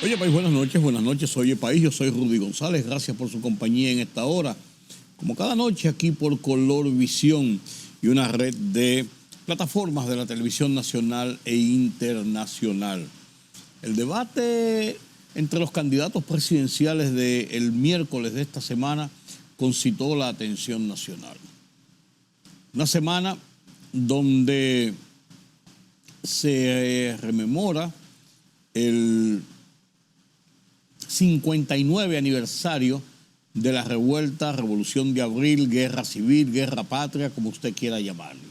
Oye, país, buenas noches. Oye, país, yo soy Rudy González. Gracias por su compañía en esta hora. Como cada noche aquí por Color Visión y una red de plataformas de la televisión nacional e internacional. El debate entre los candidatos presidenciales del miércoles de esta semana concitó la atención nacional. Una semana donde se rememora el 59 aniversario de la revuelta, Revolución de Abril, Guerra Civil, Guerra Patria, como usted quiera llamarle.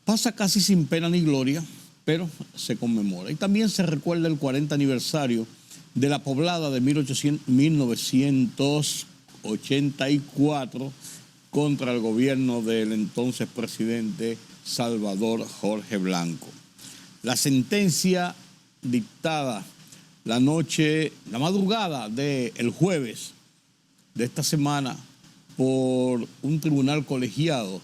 Pasa casi sin pena ni gloria, pero se conmemora. Y también se recuerda el 40 aniversario de la poblada de 1984 contra el gobierno del entonces presidente Salvador Jorge Blanco. La sentencia dictada la madrugada del jueves de esta semana por un tribunal colegiado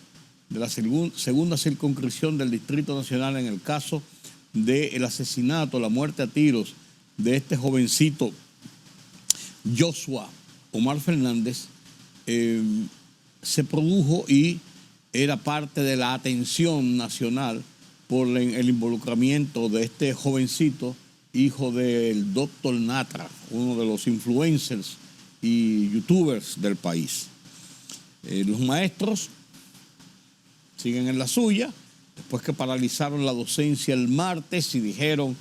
de la segunda circunscripción del Distrito Nacional en el caso del asesinato, la muerte a tiros de este jovencito Joshua Omar Fernández, se produjo y era parte de la atención nacional por el involucramiento de este jovencito, hijo del doctor Natra, uno de los influencers y youtubers del país. Los maestros siguen en la suya, después que paralizaron la docencia el martes y dijeron,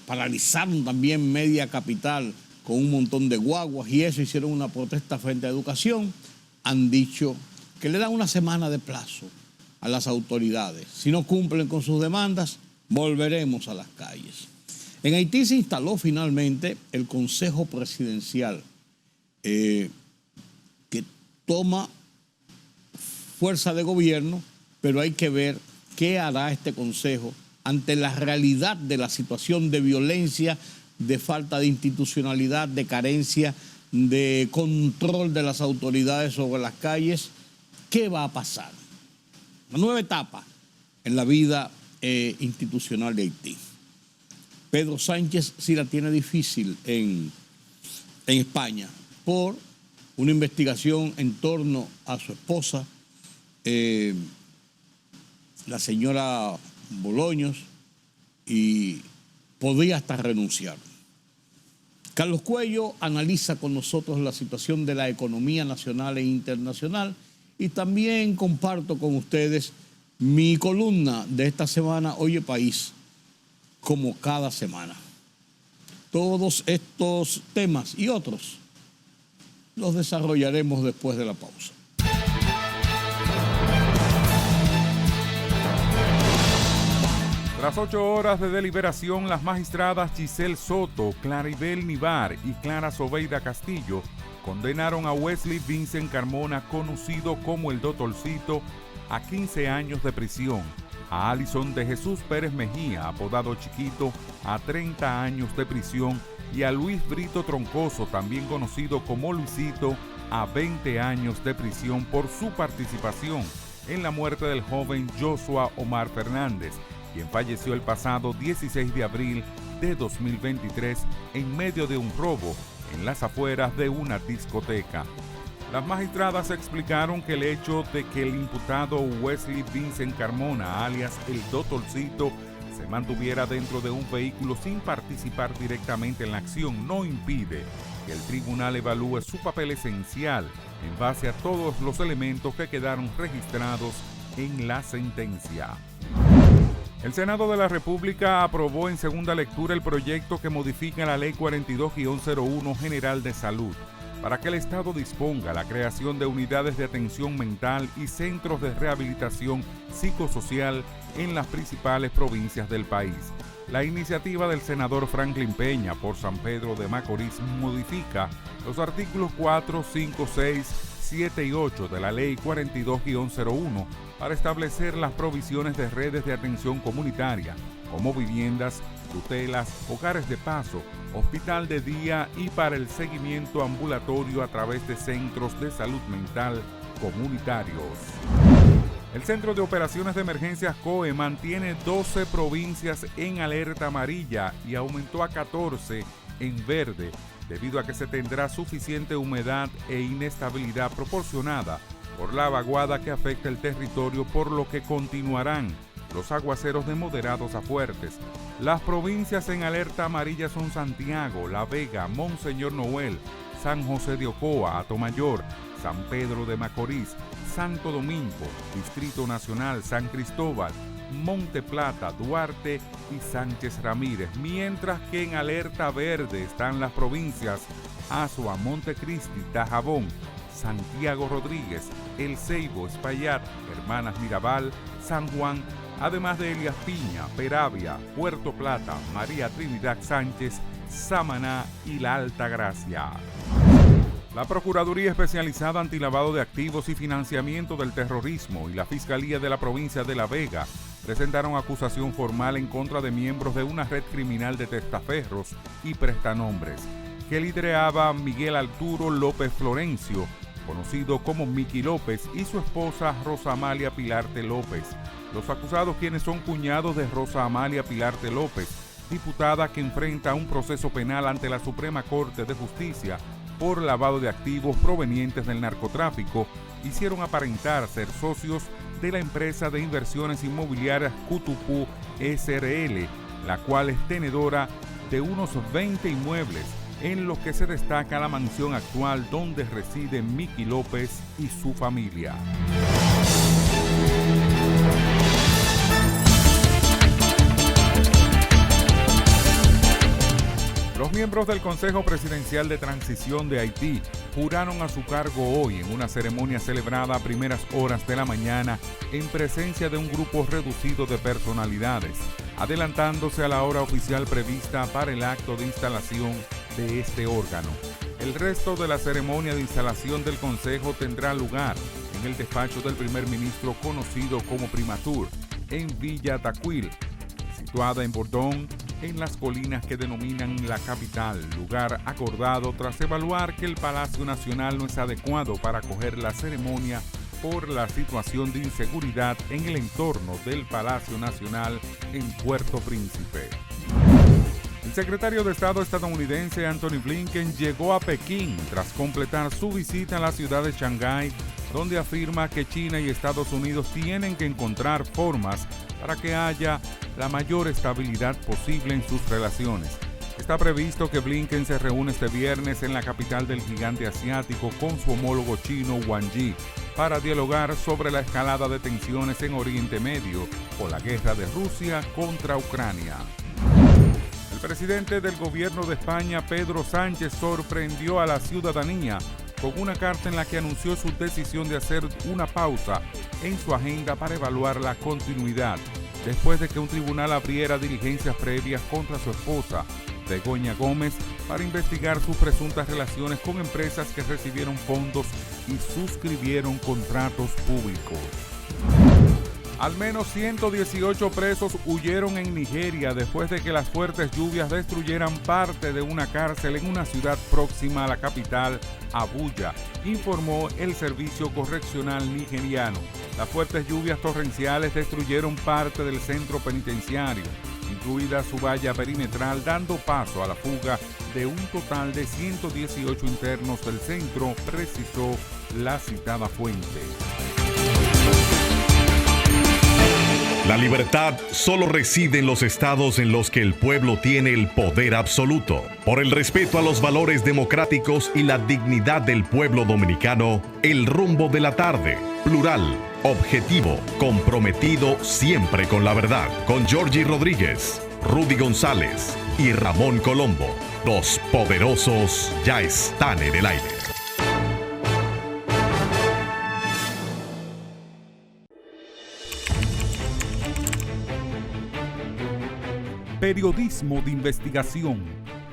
paralizaron también media capital con un montón de guaguas y eso, hicieron una protesta frente a educación, han dicho que le dan una semana de plazo a las autoridades. Si no cumplen con sus demandas, volveremos a las calles. En Haití se instaló finalmente el Consejo Presidencial, que toma fuerza de gobierno, pero hay que ver qué hará este Consejo ante la realidad de la situación de violencia, de falta de institucionalidad, de carencia de control de las autoridades sobre las calles. ¿Qué va a pasar? Una nueva etapa en la vida institucional de Haití. Pedro Sánchez sí la tiene difícil en España por una investigación en torno a su esposa, la señora Bolaños, y podría hasta renunciar. Carlos Cuello analiza con nosotros la situación de la economía nacional e internacional y también comparto con ustedes mi columna de esta semana, Oye País, como cada semana. Todos estos temas y otros los desarrollaremos después de la pausa. Tras 8 horas de deliberación, las magistradas Giselle Soto, Claribel Nivar y Clara Sobeida Castillo condenaron a Wesley Vincent Carmona, conocido como el Doctorcito, a 15 años de prisión, a Alison de Jesús Pérez Mejía, apodado Chiquito, a 30 años de prisión y a Luis Brito Troncoso, también conocido como Luisito, a 20 años de prisión por su participación en la muerte del joven Joshua Omar Fernández, quien falleció el pasado 16 de abril de 2023 en medio de un robo en las afueras de una discoteca. Las magistradas explicaron que el hecho de que el imputado Wesley Vincent Carmona, alias el Doctorcito, se mantuviera dentro de un vehículo sin participar directamente en la acción no impide que el tribunal evalúe su papel esencial en base a todos los elementos que quedaron registrados en la sentencia. El Senado de la República aprobó en segunda lectura el proyecto que modifica la Ley 42-01 General de Salud para que el Estado disponga la creación de unidades de atención mental y centros de rehabilitación psicosocial en las principales provincias del país. La iniciativa del senador Franklin Peña por San Pedro de Macorís modifica los artículos 4, 5, 6, 7 y 8 de la Ley 42-01 para establecer las provisiones de redes de atención comunitaria, como viviendas, tutelas, hogares de paso, hospital de día y para el seguimiento ambulatorio a través de centros de salud mental comunitarios. El El Centro de Operaciones de Emergencias COE mantiene 12 provincias en alerta amarilla y aumentó a 14 en verde, debido a que se tendrá suficiente humedad e inestabilidad proporcionada por la vaguada que afecta el territorio, por lo que continuarán los aguaceros de moderados a fuertes. Las provincias en alerta amarilla son Santiago, La Vega, Monseñor Noel, San José de Ocoa, Atomayor, San Pedro de Macorís, Santo Domingo, Distrito Nacional, San Cristóbal, Monte Plata, Duarte y Sánchez Ramírez, mientras que en alerta verde están las provincias Azua, Montecristi, Dajabón, Santiago Rodríguez, El Ceibo, Espaillat, Hermanas Mirabal, San Juan, además de Elías Piña, Peravia, Puerto Plata, María Trinidad Sánchez, Samaná y La Altagracia. La Procuraduría Especializada Antilavado de Activos y Financiamiento del Terrorismo y la Fiscalía de la Provincia de La Vega presentaron acusación formal en contra de miembros de una red criminal de testaferros y prestanombres que lideraba Miguel Arturo López Florencio, conocido como Miki López, y su esposa Rosa Amalia Pilarte López. Los acusados, quienes son cuñados de Rosa Amalia Pilarte López, diputada que enfrenta un proceso penal ante la Suprema Corte de Justicia por lavado de activos provenientes del narcotráfico, hicieron aparentar ser socios de la empresa de inversiones inmobiliarias Cutupú SRL, la cual es tenedora de unos 20 inmuebles, en los que se destaca la mansión actual donde reside Miki López y su familia. Los miembros del Consejo Presidencial de Transición de Haití juraron a su cargo hoy en una ceremonia celebrada a primeras horas de la mañana en presencia de un grupo reducido de personalidades, adelantándose a la hora oficial prevista para el acto de instalación de este órgano. El resto de la ceremonia de instalación del Consejo tendrá lugar en el despacho del primer ministro, conocido como Primatur, en Villa Tacuil, situada en Bordón, en las colinas que denominan la capital, lugar acordado tras evaluar que el Palacio Nacional no es adecuado para acoger la ceremonia por la situación de inseguridad en el entorno del Palacio Nacional en Puerto Príncipe. El secretario de Estado estadounidense Antony Blinken llegó a Pekín tras completar su visita a la ciudad de Shanghái, donde afirma que China y Estados Unidos tienen que encontrar formas para que haya la mayor estabilidad posible en sus relaciones. Está previsto que Blinken se reúne este viernes en la capital del gigante asiático con su homólogo chino Wang Yi para dialogar sobre la escalada de tensiones en Oriente Medio o la guerra de Rusia contra Ucrania. El presidente del gobierno de España, Pedro Sánchez, sorprendió a la ciudadanía con una carta en la que anunció su decisión de hacer una pausa en su agenda para evaluar la continuidad, después de que un tribunal abriera diligencias previas contra su esposa, Begoña Gómez, para investigar sus presuntas relaciones con empresas que recibieron fondos y suscribieron contratos públicos. Al menos 118 presos huyeron en Nigeria después de que las fuertes lluvias destruyeran parte de una cárcel en una ciudad próxima a la capital, Abuya, informó el Servicio Correccional nigeriano. Las fuertes lluvias torrenciales destruyeron parte del centro penitenciario, incluida su valla perimetral, dando paso a la fuga de un total de 118 internos del centro, precisó la citada fuente. La libertad solo reside en los estados en los que el pueblo tiene el poder absoluto. Por el respeto a los valores democráticos y la dignidad del pueblo dominicano, El Rumbo de la Tarde, plural, objetivo, comprometido siempre con la verdad. Con Georgie Rodríguez, Rudy González y Ramón Colombo. Los poderosos ya están en el aire. Periodismo de investigación,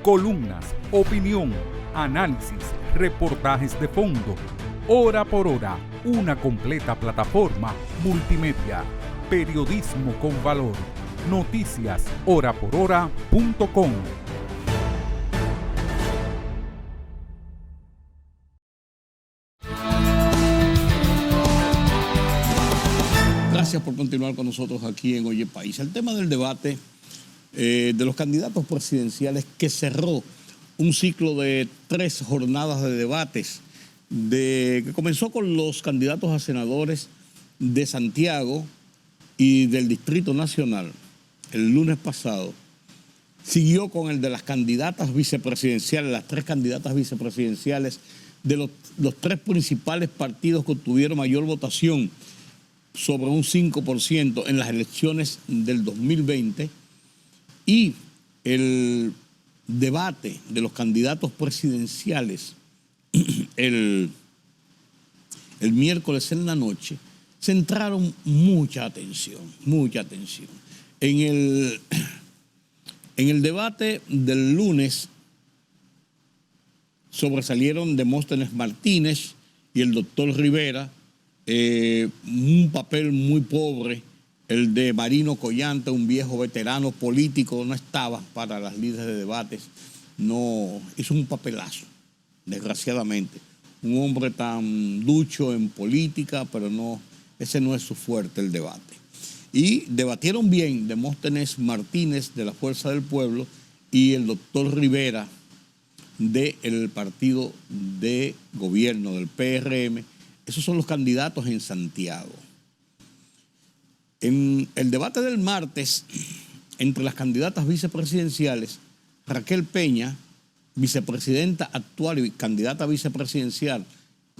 columnas, opinión, análisis, reportajes de fondo. Hora por hora, una completa plataforma multimedia. Periodismo con valor. Noticias horaporhora.com. Gracias por continuar con nosotros aquí en Oye País. El tema del debate de los candidatos presidenciales que cerró un ciclo de 3 jornadas de debates que comenzó con los candidatos a senadores de Santiago y del Distrito Nacional el lunes pasado. Siguió con el de las candidatas vicepresidenciales, las 3 candidatas vicepresidenciales de los 3 principales partidos que obtuvieron mayor votación, sobre un 5% en las elecciones del 2020, y el debate de los candidatos presidenciales el miércoles en la noche centraron mucha atención. En el debate del lunes sobresalieron Demóstenes Martínez y el doctor Rivera, un papel muy pobre. El de Marino Collante, un viejo veterano político, no estaba para las líderes de debates. No, hizo un papelazo, desgraciadamente. Un hombre tan ducho en política, pero no, ese no es su fuerte, el debate. Y debatieron bien Demóstenes Martínez de la Fuerza del Pueblo y el doctor Rivera del partido de gobierno, del PRM. Esos son los candidatos en Santiago. En el debate del martes, entre las candidatas vicepresidenciales, Raquel Peña, vicepresidenta actual y candidata vicepresidencial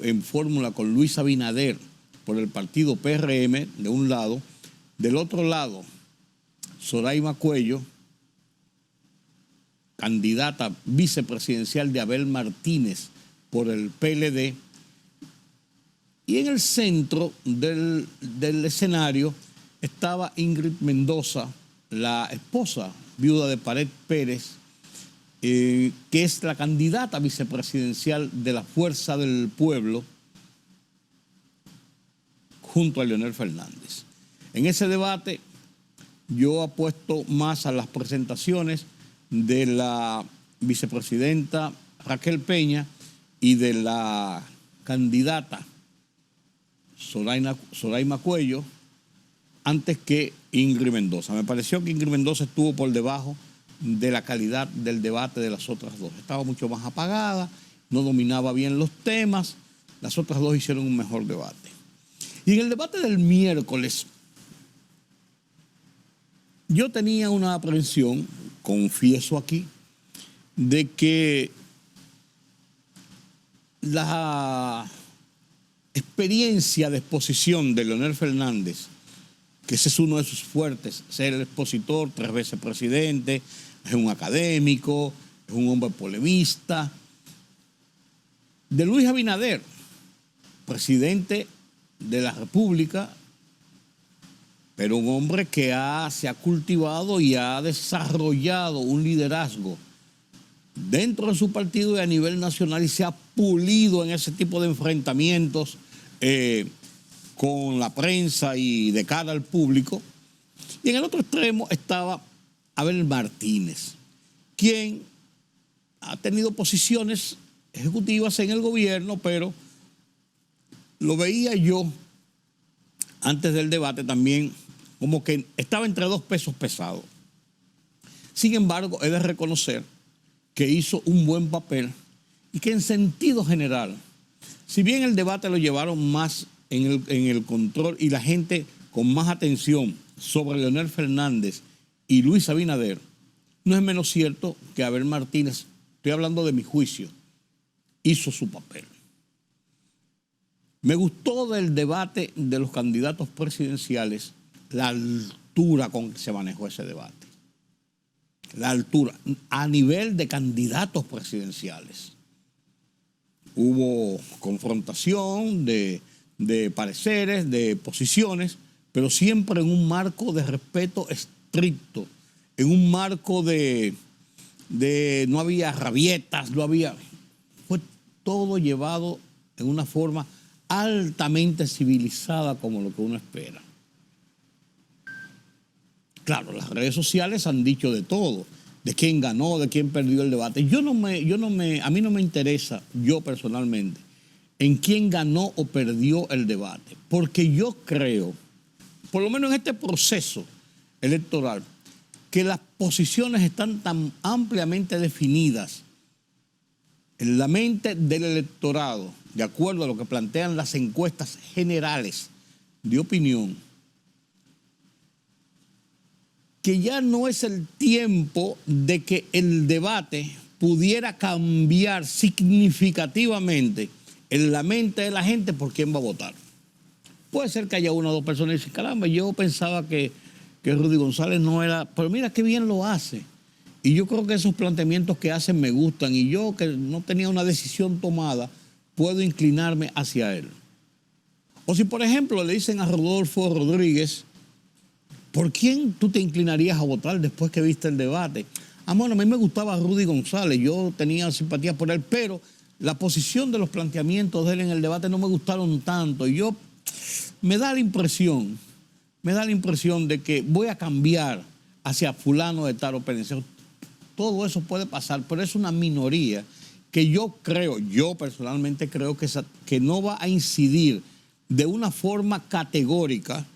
en fórmula con Luis Abinader por el partido PRM, de un lado. Del otro lado, Zoraima Cuello, candidata vicepresidencial de Abel Martínez por el PLD. Y en el centro del escenario estaba Ingrid Mendoza, la esposa viuda de Pared Pérez, que es la candidata vicepresidencial de la Fuerza del Pueblo, junto a Leonel Fernández. En ese debate yo apuesto más a las presentaciones de la vicepresidenta Raquel Peña y de la candidata Zoraima Cuello, antes que Ingrid Mendoza. Me pareció que Ingrid Mendoza estuvo por debajo de la calidad del debate de las otras dos. Estaba mucho más apagada, no dominaba bien los temas. Las otras dos hicieron un mejor debate. Y en el debate del miércoles, yo tenía una aprensión, confieso aquí, de que la experiencia de exposición de Leonel Fernández, que ese es uno de sus fuertes, ser el expositor, 3 veces presidente, es un académico, es un hombre polemista. De Luis Abinader, presidente de la República, pero un hombre que se ha cultivado y ha desarrollado un liderazgo dentro de su partido y a nivel nacional, y se ha pulido en ese tipo de enfrentamientos con la prensa y de cara al público. Y en el otro extremo estaba Abel Martínez, quien ha tenido posiciones ejecutivas en el gobierno, pero lo veía yo antes del debate también como que estaba entre 2 pesos pesados. Sin embargo, he de reconocer que hizo un buen papel y que en sentido general, si bien el debate lo llevaron más en el control y la gente con más atención sobre Leonel Fernández y Luis Abinader, no es menos cierto que Abel Martínez, estoy hablando de mi juicio, hizo su papel. Me gustó del debate de los candidatos presidenciales la altura con que se manejó ese debate. La altura a nivel de candidatos presidenciales. Hubo confrontación de pareceres, de posiciones, pero siempre en un marco de respeto estricto, en un marco de no había rabietas, no había... Fue todo llevado en una forma altamente civilizada, como lo que uno espera. Claro, las redes sociales han dicho de todo, de quién ganó, de quién perdió el debate. A mí no me interesa, yo personalmente, en quién ganó o perdió el debate, porque yo creo por lo menos en este proceso electoral, que las posiciones están tan ampliamente definidas en la mente del electorado, de acuerdo a lo que plantean las encuestas generales de opinión, que ya no es el tiempo de que el debate pudiera cambiar significativamente en la mente de la gente por quién va a votar. Puede ser que haya una o dos personas que dicen, caramba, yo pensaba que Rudy González no era, pero mira qué bien lo hace. Y yo creo que esos planteamientos que hacen me gustan, y yo, que no tenía una decisión tomada, puedo inclinarme hacia él. O si, por ejemplo, le dicen a Rodolfo Rodríguez, ¿por quién tú te inclinarías a votar después que viste el debate? Bueno, a mí me gustaba Rudy González, yo tenía simpatía por él, pero la posición de los planteamientos de él en el debate no me gustaron tanto. Y yo, me da la impresión de que voy a cambiar hacia fulano de tal o perense. Todo eso puede pasar, pero es una minoría que yo personalmente creo que no va a incidir de una forma categórica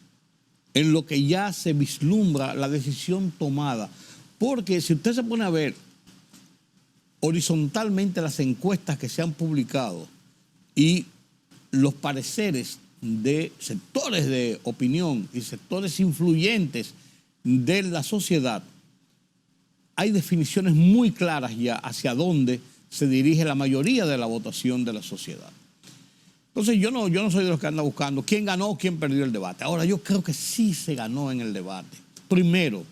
en lo que ya se vislumbra la decisión tomada. Porque si usted se pone a ver horizontalmente las encuestas que se han publicado y los pareceres de sectores de opinión y sectores influyentes de la sociedad, hay definiciones muy claras ya hacia dónde se dirige la mayoría de la votación de la sociedad. Entonces yo no soy de los que anda buscando quién ganó o quién perdió el debate. Ahora, yo creo que sí se ganó en el debate. Primero,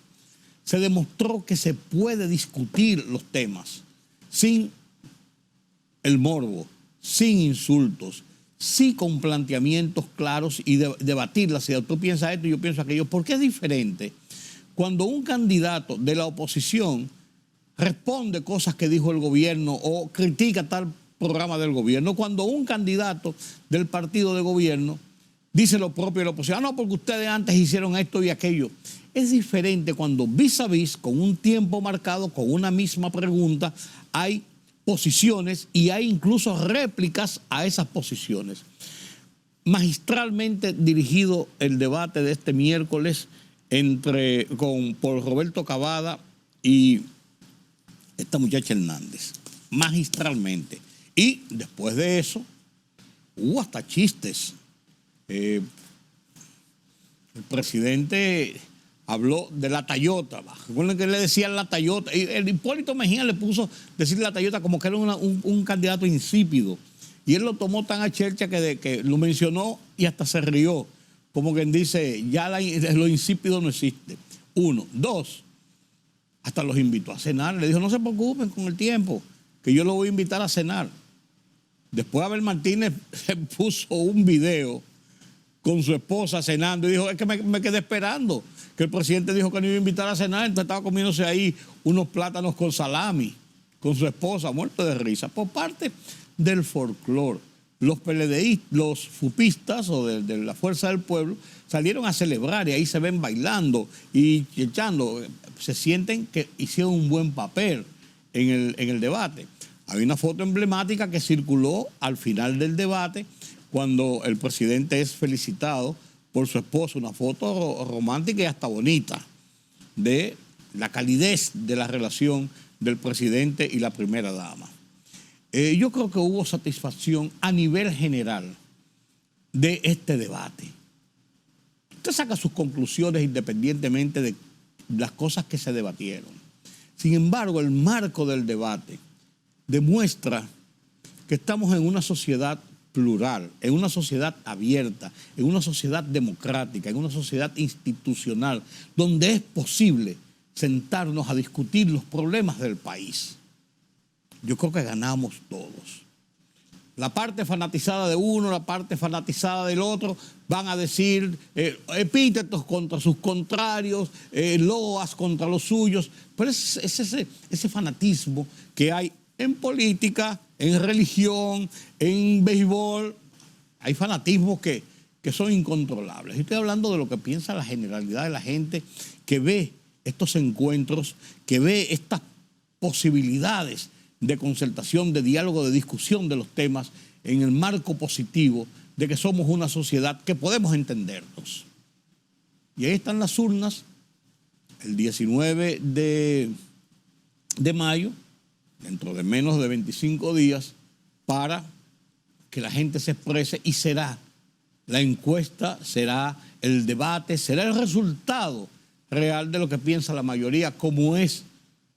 se demostró que se puede discutir los temas sin el morbo, sin insultos, sí con planteamientos claros y debatir la ciudad. Tú piensas esto y yo pienso aquello. ¿Por qué es diferente cuando un candidato de la oposición responde cosas que dijo el gobierno o critica tal programa del gobierno, cuando un candidato del partido de gobierno dice lo propio de la oposición? No, porque ustedes antes hicieron esto y aquello. Es diferente cuando vis a vis, con un tiempo marcado, con una misma pregunta, hay posiciones y hay incluso réplicas a esas posiciones. Magistralmente dirigido el debate de este miércoles por Roberto Cavada y esta muchacha Hernández. Magistralmente. Y después de eso, hubo hasta chistes. El presidente habló de la Tayota. Recuerden que le decían la Tayota. Y el Hipólito Mejía le puso decir la Tayota como que era un candidato insípido. Y él lo tomó tan a chercha que lo mencionó y hasta se rió. Como quien dice, ya lo insípido no existe. Uno. Dos, hasta los invitó a cenar. Le dijo, no se preocupen con el tiempo, que yo lo voy a invitar a cenar. Después Abel Martínez se puso un video con su esposa cenando y dijo, es que me quedé esperando, que el presidente dijo que no iba a invitar a cenar, entonces estaba comiéndose ahí unos plátanos con salami, con su esposa, muerto de risa. Por parte del folclore, los PLDistas, los fupistas o de la Fuerza del Pueblo salieron a celebrar y ahí se ven bailando y echando, se sienten que hicieron un buen papel en el debate. Hay una foto emblemática que circuló al final del debate cuando el presidente es felicitado por su esposa, una foto romántica y hasta bonita de la calidez de la relación del presidente y la primera dama. Yo creo que hubo satisfacción a nivel general de este debate. Usted saca sus conclusiones independientemente de las cosas que se debatieron. Sin embargo, el marco del debate demuestra que estamos en una sociedad plural, en una sociedad abierta, en una sociedad democrática, en una sociedad institucional, donde es posible sentarnos a discutir los problemas del país. Yo creo que ganamos todos. La parte fanatizada de uno, la parte fanatizada del otro, van a decir epítetos contra sus contrarios, loas contra los suyos, pero es ese fanatismo que hay en política, en religión, en béisbol. Hay fanatismos que son incontrolables. Estoy hablando de lo que piensa la generalidad de la gente que ve estos encuentros, que ve estas posibilidades de concertación, de diálogo, de discusión de los temas en el marco positivo de que somos una sociedad que podemos entendernos. Y ahí están las urnas, el 19 de mayo, dentro de menos de 25 días, para que la gente se exprese, y será la encuesta, será el debate, será el resultado real de lo que piensa la mayoría, como es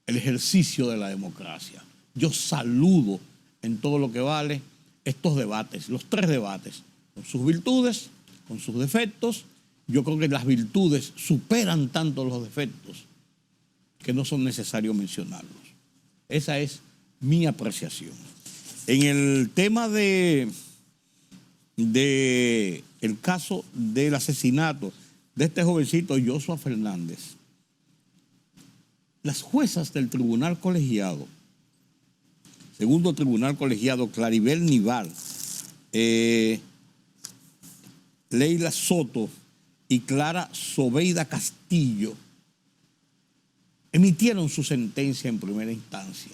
el ejercicio de la democracia. Yo saludo en todo lo que vale estos debates, los 3 debates, con sus virtudes, con sus defectos. Yo creo que las virtudes superan tanto los defectos que no son necesarios mencionarlos. Esa es mi apreciación. En el tema de el caso del asesinato de este jovencito Joshua Fernández, las juezas del tribunal colegiado, segundo tribunal colegiado, Claribel Nivar, Leila Soto y Clara Sobeida Castillo, emitieron su sentencia en primera instancia.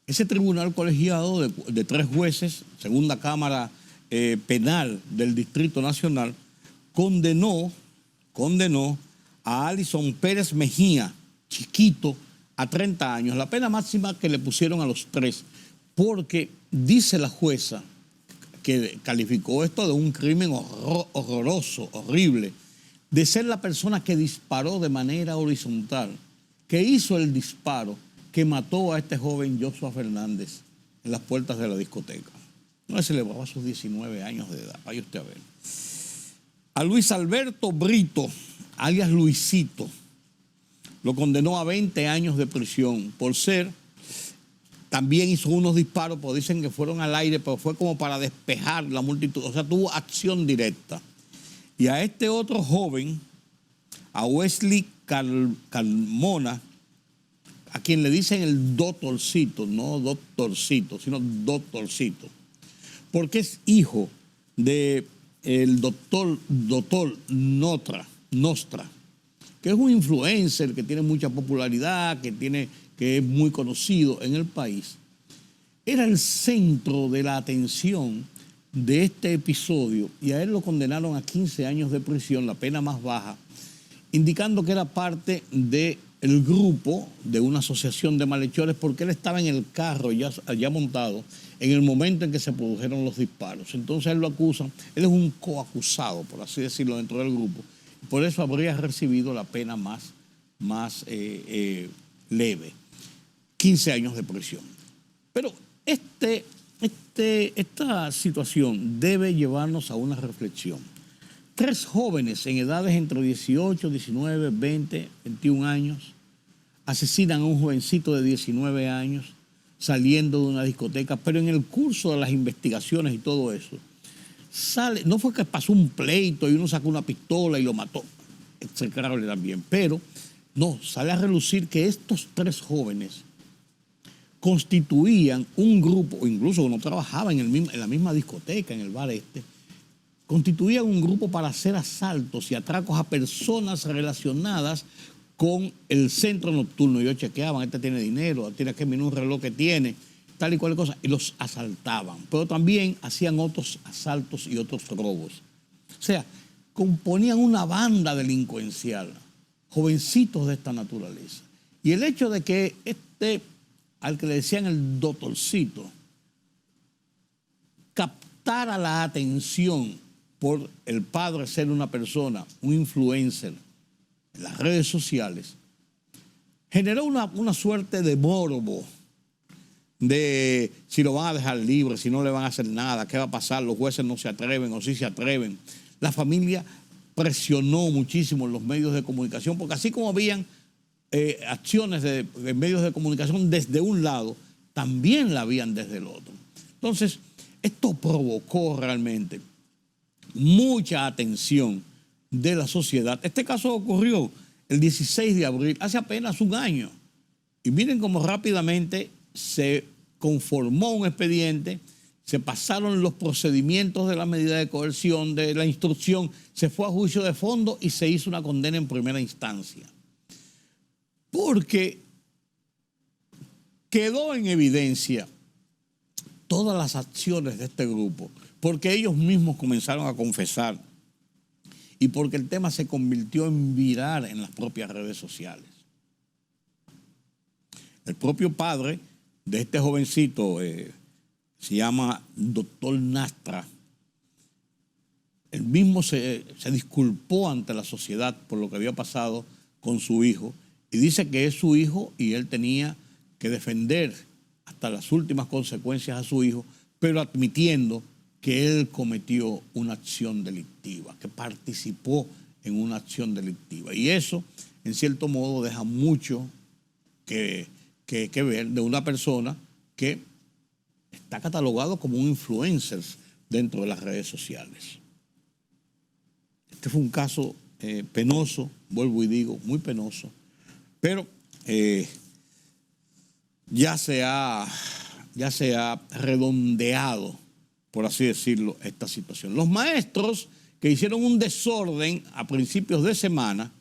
Ese tribunal colegiado de 3 jueces, segunda cámara penal del Distrito Nacional, condenó a Alison Pérez Mejía, chiquito, a 30 años, la pena máxima que le pusieron a los 3, porque dice la jueza que calificó esto de un crimen horroroso, horrible, de ser la persona que disparó de manera horizontal, que hizo el disparo que mató a este joven Joshua Fernández en las puertas de la discoteca. No se celebraba sus 19 años de edad, vaya usted a ver. A Luis Alberto Brito, alias Luisito, lo condenó a 20 años de prisión por ser, también hizo unos disparos, pues dicen que fueron al aire, pero fue como para despejar la multitud, o sea, tuvo acción directa. Y a este otro joven, a Wesley Carmona, a quien le dicen el doctorcito, no doctorcito, sino doctorcito, porque es hijo del doctor Nostra, que es un influencer que tiene mucha popularidad, que es muy conocido en el país. Era el centro de la atención de este episodio y a él lo condenaron a 15 años de prisión, la pena más baja, indicando que era parte del grupo de una asociación de malhechores, porque él estaba en el carro ya montado en el momento en que se produjeron los disparos. Entonces él lo acusan, él es un coacusado, por así decirlo, dentro del grupo. Por eso habría recibido la pena más leve, 15 años de prisión. Pero esta situación debe llevarnos a una reflexión. 3 jóvenes en edades entre 18, 19, 20, 21 años asesinan a un jovencito de 19 años saliendo de una discoteca, pero en el curso de las investigaciones y todo eso, no fue que pasó un pleito y uno sacó una pistola y lo mató, execrable también, pero no, sale a relucir que estos 3 jóvenes constituían un grupo, o incluso uno trabajaba en la misma discoteca, en el bar constituían un grupo para hacer asaltos y atracos a personas relacionadas con el centro nocturno. Ellos chequeaban, este tiene dinero, tiene que mirar un reloj que tiene, tal y cual cosa, y los asaltaban. Pero también hacían otros asaltos y otros robos. O sea, componían una banda delincuencial, jovencitos de esta naturaleza. Y el hecho de que al que le decían el doctorcito, captara la atención por el padre ser una persona, un influencer en las redes sociales, generó una suerte de morbo de si lo van a dejar libre, si no le van a hacer nada, qué va a pasar, los jueces no se atreven o sí se atreven. La familia presionó muchísimo en los medios de comunicación, porque así como habían acciones de medios de comunicación desde un lado, también la habían desde el otro. Entonces, esto provocó realmente mucha atención de la sociedad. Este caso ocurrió el 16 de abril, hace apenas un año. Y miren cómo rápidamente se conformó un expediente, se pasaron los procedimientos de la medida de coerción, de la instrucción, se fue a juicio de fondo y se hizo una condena en primera instancia. Porque quedó en evidencia todas las acciones de este grupo, porque ellos mismos comenzaron a confesar y porque el tema se convirtió en viral en las propias redes sociales. El propio padre de este jovencito se llama Doctor Nastra. Él mismo se disculpó ante la sociedad por lo que había pasado con su hijo y dice que es su hijo y él tenía que defender hasta las últimas consecuencias a su hijo, pero admitiendo que él cometió una acción delictiva, que participó en una acción delictiva. Y eso, en cierto modo, deja mucho que ver de una persona que está catalogado como un influencer dentro de las redes sociales. Este fue un caso penoso, vuelvo y digo, muy penoso, pero ya se ha redondeado, por así decirlo, esta situación. Los maestros que hicieron un desorden a principios de semana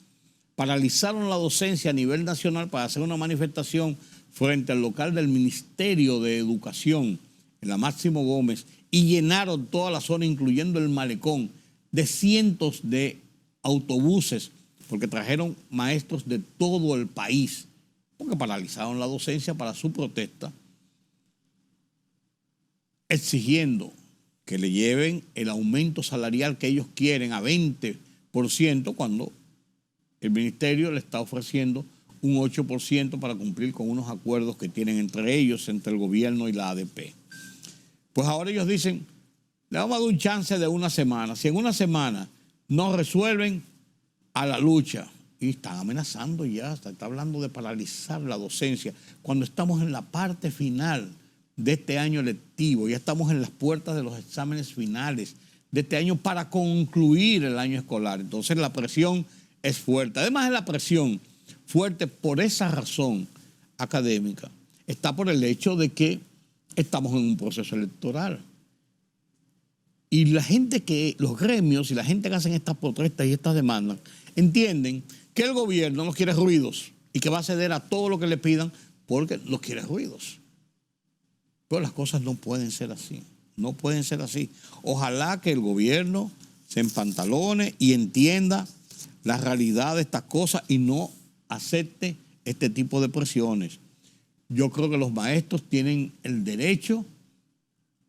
paralizaron la docencia a nivel nacional para hacer una manifestación frente al local del Ministerio de Educación en la Máximo Gómez y llenaron toda la zona, incluyendo el malecón, de cientos de autobuses, porque trajeron maestros de todo el país, porque paralizaron la docencia para su protesta, exigiendo que le lleven el aumento salarial que ellos quieren a 20%, cuando el ministerio le está ofreciendo un 8% para cumplir con unos acuerdos que tienen entre ellos, entre el gobierno y la ADP. Pues ahora ellos dicen, le vamos a dar un chance de una semana. Si en una semana no resuelven, a la lucha. Y están amenazando ya, está hablando de paralizar la docencia, cuando estamos en la parte final de este año lectivo, ya estamos en las puertas de los exámenes finales de este año para concluir el año escolar. Entonces la presión es fuerte. Además de la presión fuerte por esa razón académica, está por el hecho de que estamos en un proceso electoral. Y la gente los gremios y la gente que hacen estas protestas y estas demandas, entienden que el gobierno no quiere ruidos y que va a ceder a todo lo que le pidan porque no quiere ruidos. Pero las cosas no pueden ser así, no pueden ser así. Ojalá que el gobierno se empantalone y entienda la realidad de estas cosas y no acepte este tipo de presiones. Yo creo que los maestros tienen el derecho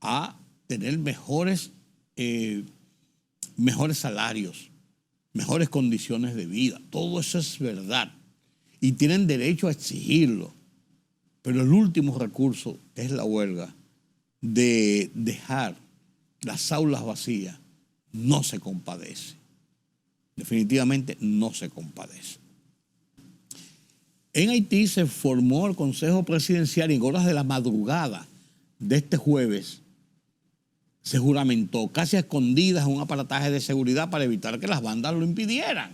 a tener mejores salarios, mejores condiciones de vida. Todo eso es verdad. Y tienen derecho a exigirlo. Pero el último recurso es la huelga. De dejar las aulas vacías no se compadece. Definitivamente no se compadece. En Haití se formó el Consejo Presidencial y en horas de la madrugada de este jueves se juramentó, casi a escondidas, un aparataje de seguridad para evitar que las bandas lo impidieran,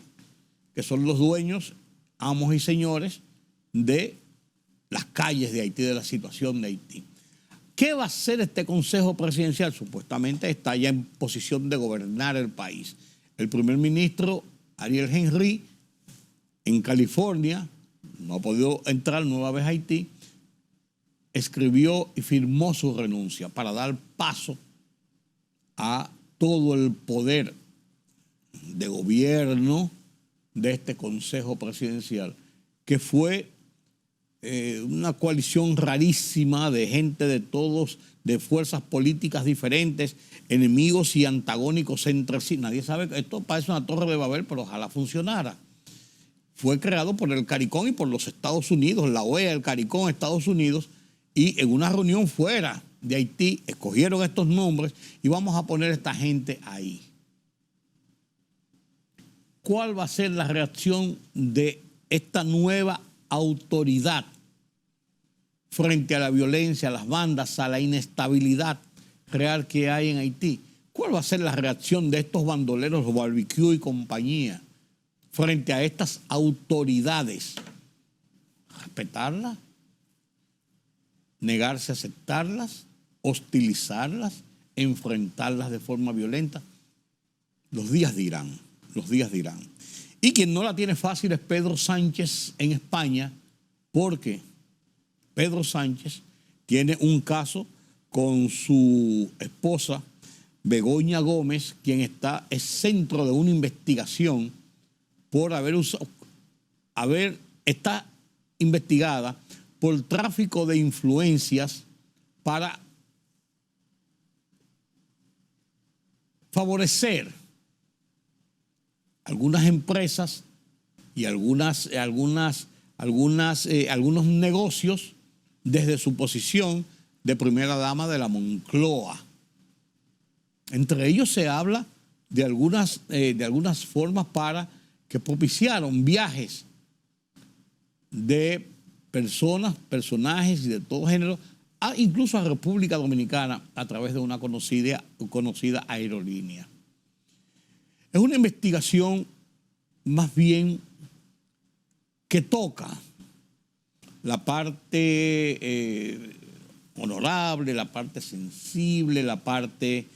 que son los dueños, amos y señores de las calles de Haití, de la situación de Haití. ¿Qué va a hacer este Consejo Presidencial? Supuestamente está ya en posición de gobernar el país. El primer ministro Ariel Henry, en California, no ha podido entrar nueva vez a Haití, escribió y firmó su renuncia para dar paso a todo el poder de gobierno de este Consejo Presidencial, que fue una coalición rarísima de gente de todos, de fuerzas políticas diferentes, enemigos y antagónicos entre sí. Nadie sabe, esto parece una torre de Babel, pero ojalá funcionara. Fue creado por el CARICOM y por los Estados Unidos, la OEA, el CARICOM, Estados Unidos, y en una reunión fuera de Haití escogieron estos nombres y vamos a poner a esta gente ahí. ¿Cuál va a ser la reacción de esta nueva autoridad frente a la violencia, a las bandas, a la inestabilidad real que hay en Haití? ¿Cuál va a ser la reacción de estos bandoleros, Barbecue y compañía, frente a estas autoridades? ¿Respetarlas? ¿Negarse a aceptarlas? ¿Hostilizarlas? ¿Enfrentarlas de forma violenta? Los días dirán, los días dirán. Y quien no la tiene fácil es Pedro Sánchez en España, porque Pedro Sánchez tiene un caso con su esposa, Begoña Gómez, quien es centro de una investigación por está investigada por tráfico de influencias para favorecer algunas empresas y algunos negocios desde su posición de primera dama de la Moncloa. Entre ellos se habla de algunas formas para que propiciaron viajes de personajes y de todo género, incluso a República Dominicana a través de una conocida aerolínea. Es una investigación más bien que toca la parte honorable, la parte sensible, la parte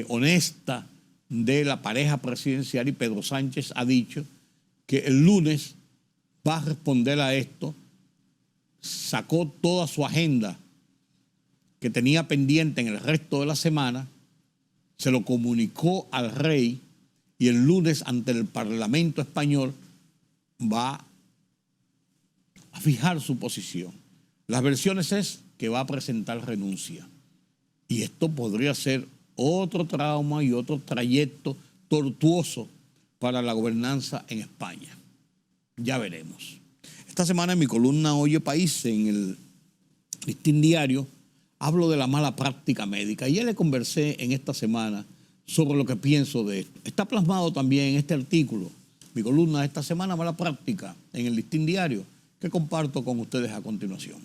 honesta de la pareja presidencial, y Pedro Sánchez ha dicho que el lunes va a responder a esto. Sacó toda su agenda que tenía pendiente en el resto de la semana, se lo comunicó al rey y el lunes ante el Parlamento español va a fijar su posición. Las versiones es que va a presentar renuncia. Y esto podría ser otro trauma y otro trayecto tortuoso para la gobernanza en España. Ya veremos. Esta semana en mi columna Oye País, en el Listín Diario, hablo de la mala práctica médica. Y ya le conversé en esta semana sobre lo que pienso de esto. Está plasmado también en este artículo, mi columna de esta semana, mala práctica, en el Listín Diario, que comparto con ustedes a continuación.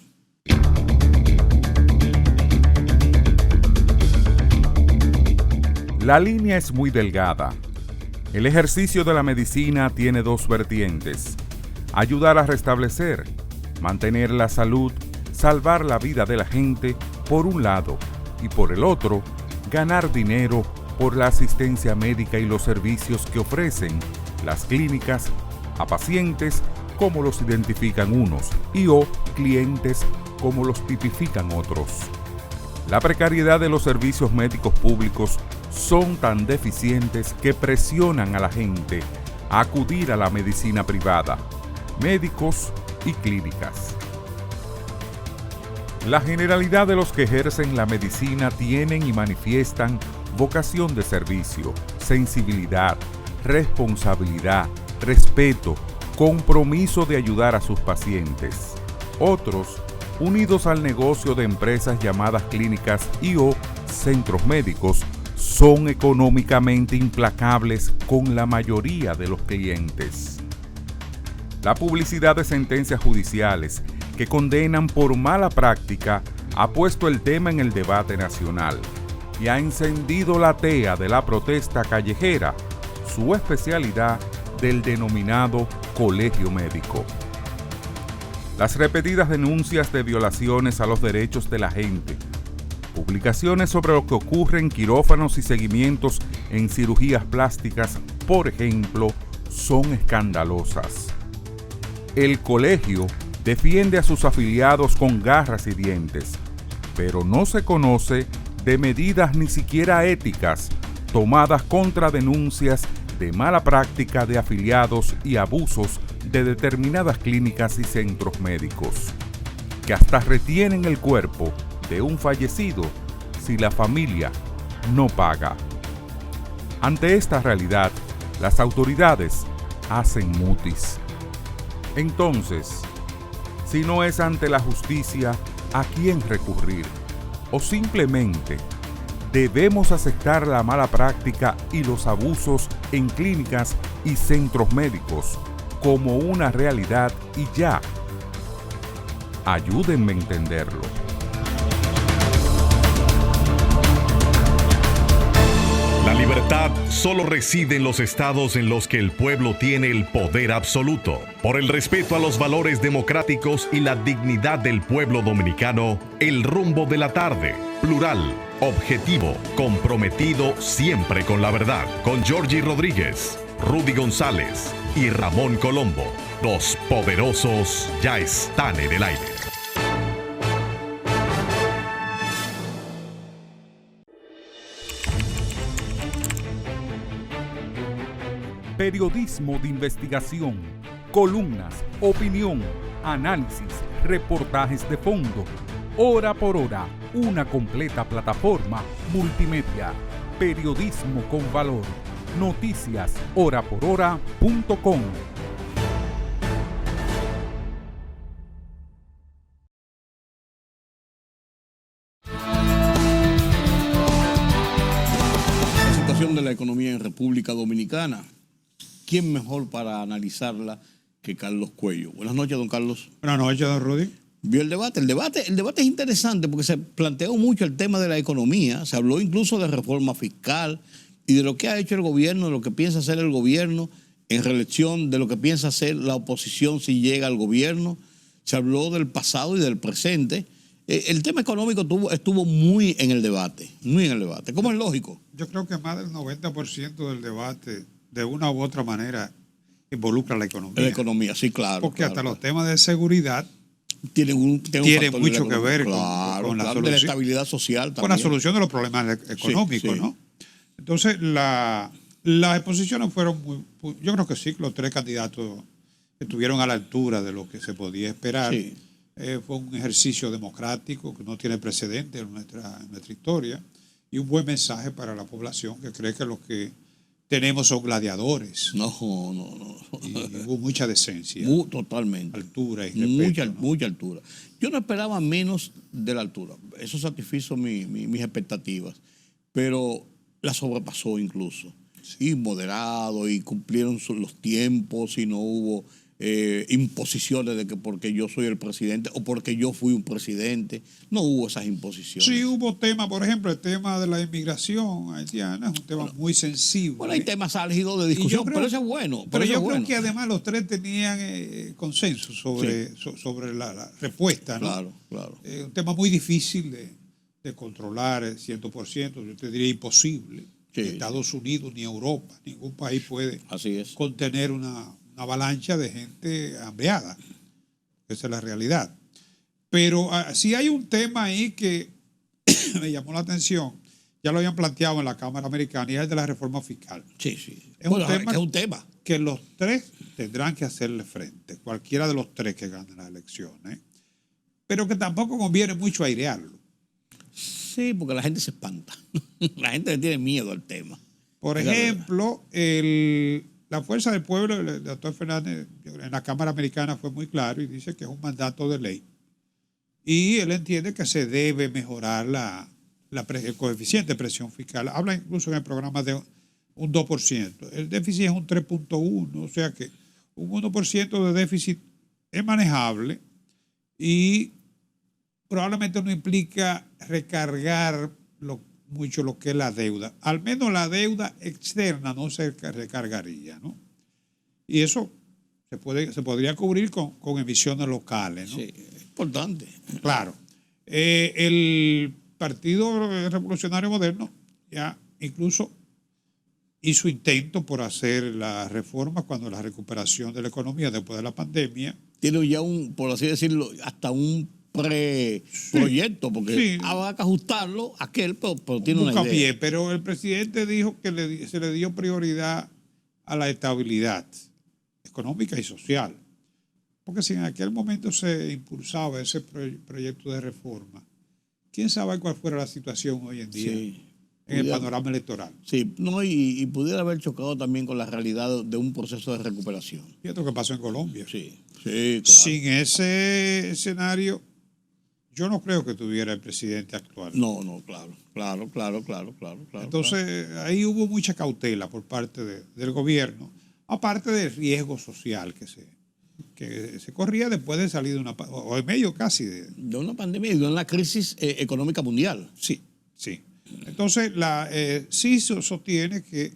La línea es muy delgada. El ejercicio de la medicina tiene dos vertientes: ayudar a restablecer, mantener la salud, salvar la vida de la gente por un lado, y por el otro, ganar dinero por la asistencia médica y los servicios que ofrecen las clínicas a pacientes como los identifican unos y o clientes como los tipifican otros. La precariedad de los servicios médicos públicos son tan deficientes que presionan a la gente a acudir a la medicina privada, médicos y clínicas. La generalidad de los que ejercen la medicina tienen y manifiestan vocación de servicio, sensibilidad, responsabilidad, respeto, compromiso de ayudar a sus pacientes. Otros, unidos al negocio de empresas llamadas clínicas y o centros médicos, son económicamente implacables con la mayoría de los clientes. La publicidad de sentencias judiciales que condenan por mala práctica ha puesto el tema en el debate nacional y ha encendido la tea de la protesta callejera, su especialidad del denominado colegio médico. Las repetidas denuncias de violaciones a los derechos de la gente, publicaciones sobre lo que ocurre en quirófanos y seguimientos en cirugías plásticas, por ejemplo, son escandalosas. El colegio defiende a sus afiliados con garras y dientes, pero no se conoce de medidas ni siquiera éticas tomadas contra denuncias de mala práctica de afiliados y abusos de determinadas clínicas y centros médicos, que hasta retienen el cuerpo de un fallecido si la familia no paga. Ante esta realidad, las autoridades hacen mutis. Entonces, si no es ante la justicia, ¿a quién recurrir? O simplemente debemos aceptar la mala práctica y los abusos en clínicas y centros médicos como una realidad y ya. Ayúdenme a entenderlo. La libertad solo reside en los estados en los que el pueblo tiene el poder absoluto. Por el respeto a los valores democráticos y la dignidad del pueblo dominicano, El Rumbo de la Tarde, plural, objetivo, comprometido siempre con la verdad. Con Georgie Rodríguez, Rudy González y Ramón Colombo. Los poderosos ya están en el aire. periodismo de investigación, columnas, opinión, análisis, reportajes de fondo. Hora por hora, una completa plataforma multimedia. Periodismo con valor. Noticias horaporhora.com. La situación de la economía en República Dominicana. ¿Quién mejor para analizarla que Carlos Cuello? Buenas noches, don Carlos. Buenas noches, don Rudy. ¿Vio el debate? El debate es interesante porque se planteó mucho el tema de la economía, se habló incluso de reforma fiscal y de lo que ha hecho el gobierno, de lo que piensa hacer el gobierno en reelección, de lo que piensa hacer la oposición si llega al gobierno. Se habló del pasado y del presente. El tema económico estuvo muy en el debate, como es lógico. Yo creo que más del 90% del debate, de una u otra manera, involucra la economía. La economía, sí, claro. Porque claro, hasta claro. los temas de seguridad Tiene mucho que ver con la solución. De la estabilidad social también. Con la solución de los problemas económicos, sí. ¿no? Entonces, las exposiciones fueron yo creo que sí, los tres candidatos estuvieron a la altura de lo que se podía esperar. Sí. Fue un ejercicio democrático que no tiene precedente en nuestra historia y un buen mensaje para la población que cree que los que tenemos son gladiadores. No. Y hubo mucha decencia. Totalmente. Altura y respeto. Mucha altura. Yo no esperaba menos de la altura. Eso satisfizo mis expectativas. Pero la sobrepasó incluso. Sí. Y moderado, y cumplieron los tiempos, y no hubo imposiciones de que porque yo soy el presidente o porque yo fui un presidente. No hubo esas imposiciones. Sí, hubo temas, por ejemplo, el tema de la inmigración haitiana, es un tema muy sensible. Bueno, hay temas álgidos de discusión, pero eso es bueno. Pero yo creo que además los tres tenían consenso sobre la respuesta, ¿no? Claro. Un tema muy difícil de controlar 100%, yo te diría imposible. Sí. Ni Estados Unidos ni Europa, ningún país puede contener una avalancha de gente hambreada. Esa es la realidad. Pero sí hay un tema ahí que me llamó la atención. Ya lo habían planteado en la Cámara Americana y es el de la reforma fiscal. Sí. Es un tema que los tres tendrán que hacerle frente, cualquiera de los tres que ganen las elecciones, pero que tampoco conviene mucho airearlo. Sí, porque la gente se espanta. La gente le tiene miedo al tema. Por ejemplo, la Fuerza del Pueblo, el doctor Fernández, en la Cámara Americana fue muy claro y dice que es un mandato de ley. Y él entiende que se debe mejorar el coeficiente de presión fiscal. Habla incluso en el programa de un 2%. El déficit es un 3.1%, o sea que un 1% de déficit es manejable y probablemente no implica recargar mucho lo que es la deuda. Al menos la deuda externa no se recargaría, ¿no? Y eso se podría cubrir con emisiones locales, ¿no? Sí, es importante. Claro. El Partido Revolucionario Moderno ya incluso hizo intento por hacer las reformas cuando la recuperación de la economía después de la pandemia. Tiene ya por así decirlo, hasta un proyecto, porque habrá que ajustarlo pero tiene una idea. Pero el presidente dijo que se le dio prioridad a la estabilidad económica y social. Porque si en aquel momento se impulsaba ese proyecto de reforma, quién sabe cuál fuera la situación hoy en día en el panorama electoral. Sí, y pudiera haber chocado también con la realidad de un proceso de recuperación. Fíjate lo que pasó en Colombia. Sí, claro. Sin ese escenario, yo no creo que tuviera el presidente actual. No, claro. Entonces, ahí hubo mucha cautela por parte del gobierno, aparte del riesgo social que se corría después de salir o en medio casi de una pandemia y de una crisis económica mundial. Sí. Entonces, sí sostiene que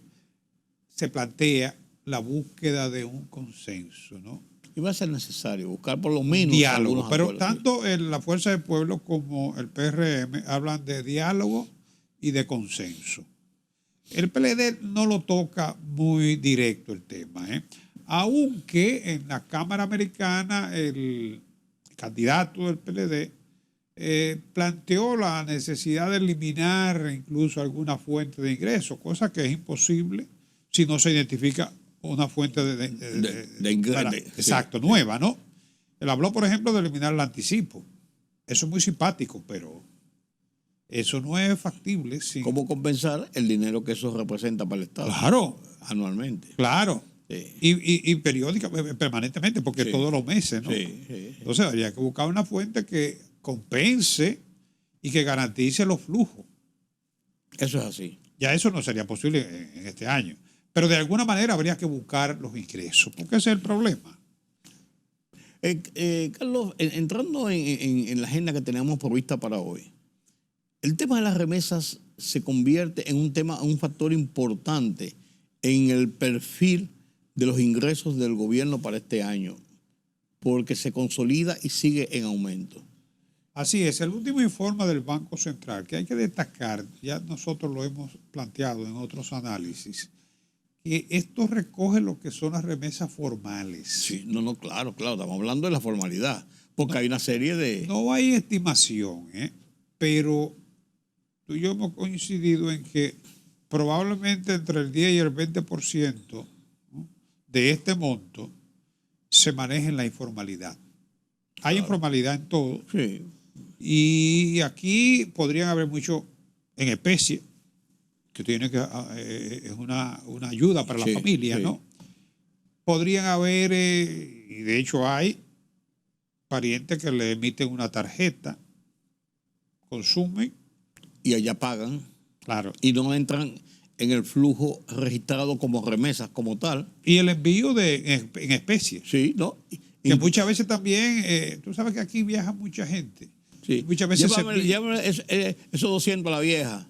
se plantea la búsqueda de un consenso, ¿no? Y va a ser necesario buscar por lo menos diálogo. Pero acuerdos, tanto la Fuerza del Pueblo como el PRM hablan de diálogo y de consenso. El PLD no lo toca muy directo el tema, aunque en la Cámara Americana el candidato del PLD planteó la necesidad de eliminar incluso alguna fuente de ingresos, cosa que es imposible si no se identifica una fuente exacto, sí, nueva, ¿no? Él habló, por ejemplo, de eliminar el anticipo. Eso es muy simpático, pero eso no es factible. ¿Cómo compensar el dinero que eso representa para el Estado? Claro. Anualmente. Claro. Sí. Y periódicamente, permanentemente, porque Sí. todos los meses, ¿no? Sí, sí. Entonces habría que buscar una fuente que compense y que garantice los flujos. Eso es así. Ya eso no sería posible en este año. Pero de alguna manera habría que buscar los ingresos, porque ese es el problema. Carlos, entrando en la agenda que tenemos provista para hoy, el tema de las remesas se convierte en un factor importante en el perfil de los ingresos del gobierno para este año, porque se consolida y sigue en aumento. Así es, el último informe del Banco Central, que hay que destacar, ya nosotros lo hemos planteado en otros análisis, que esto recoge lo que son las remesas formales. Sí, claro, estamos hablando de la formalidad, porque hay una serie de... No hay estimación, pero tú y yo hemos coincidido en que probablemente entre el 10 y el 20%, ¿no?, de este monto se maneja en la informalidad. Hay informalidad en todo. Sí. Y aquí podrían haber mucho en especie, que tiene que es una ayuda para la familia, sí. ¿no? Podrían haber, y de hecho hay, parientes que le emiten una tarjeta, consumen. Y allá pagan. Claro. Y no entran en el flujo registrado como remesas como tal. Y el envío en especie. Sí, ¿no? Que muchas veces también, tú sabes que aquí viaja mucha gente. Sí. Muchas veces llévame esos 200 a la vieja.